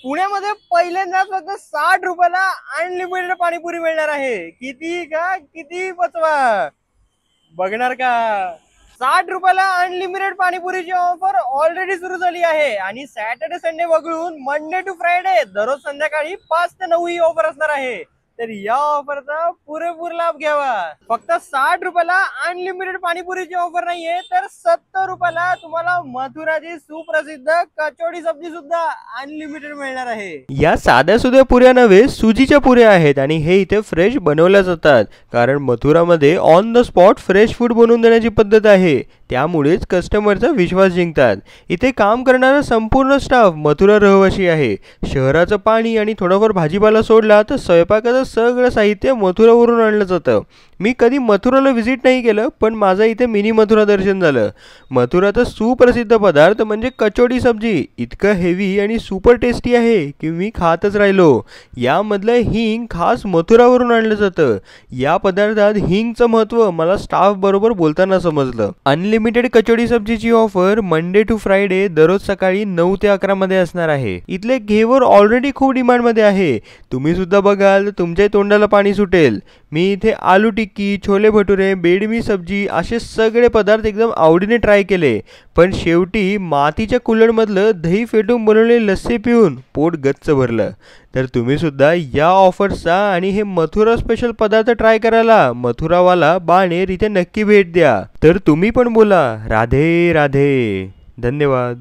पुण्यामध्ये पहिल्यांदाच फक्त 60 रुपयाला अनलिमिटेड पाणीपुरी मिळणार आहे. किती का किती पचवा, बघणार का? 60 रुपयाला अनलिमिटेड पाणीपुरीची ऑफर ऑलरेडी सुरू झाली आहे आणि सॅटर्डे संडे वगळून मंडे टू फ्रायडे दररोज संध्याकाळी 5 ते 9 ही ऑफर असणार आहे. तर या ऑफरचा पुरेपूर लाभ घ्यावा. फक्त 60 रुपयाला अनलिमिटेड पाणीपुरीची ऑफर नाहीये, तर 70 रुपयाला तुम्हाला मथुराची सुप्रसिद्ध कचोडी सब्जी सुद्धा अनलिमिटेड मिळणार आहे. या साध्या सुध्या पुऱ्या नव्हे, सुजीच्या पुऱ्या आहेत आणि हे इथे फ्रेश बनवल्या जातात. कारण मथुरामध्ये on the spot fresh food बनवून देण्याची पद्धत आहे, त्यामुळेच कस्टमरचा विश्वास जिंकतात. इथे काम करणारा संपूर्ण स्टाफ मथुरा रहिवासी आहे. शहराचं पाणी आणि थोडाफार भाजीपाला सोडला तर स्वयंपाकाचं सगळं साहित्य मथुरावरून आणलं जातं. मी कधी मथुराला व्हिजिट नाही केलं, पण माझं इथे मिनी मथुरा दर्शन झालं. मथुराचा सुप्रसिद्ध पदार्थ म्हणजे कचोडी सब्जी इतकं हेवी आणि सुपर टेस्टी आहे की मी खातच राहिलो. यामधलं हिंग खास मथुरावरून आणलं जातं. या पदार्थात हिंगचं महत्त्व मला स्टाफ बरोबर बोलताना समजलं. अनलिमिटेड कचोडी सब्जीची ऑफर मंडे टू फ्रायडे दररोज सकाळी 9 ते 11 मध्ये असणार आहे. इथले घेवर ऑलरेडी खूप डिमांडमध्ये आहे. तुम्ही सुद्धा बघाल तर तुमच्या तोंडाला पाणी सुटेल. मी इथे आलू टिक्की, छोले भटुरे, बेडमी सब्जी असे सगळे पदार्थ एकदम आवडीने ट्राय केले. पण शेवटी मातीच्या कुल्हडमधलं दही फेटून बनवलेली लस्सी पिऊन पोट गच्च भरलं. तर तुम्ही सुद्धा या ऑफर्सचा आणि हे मथुरा स्पेशल पदार्थ ट्राय करायला मथुरावाला बाणेर इथे नक्की भेट द्या. तर तुम्ही पण बोला राधे राधे. धन्यवाद.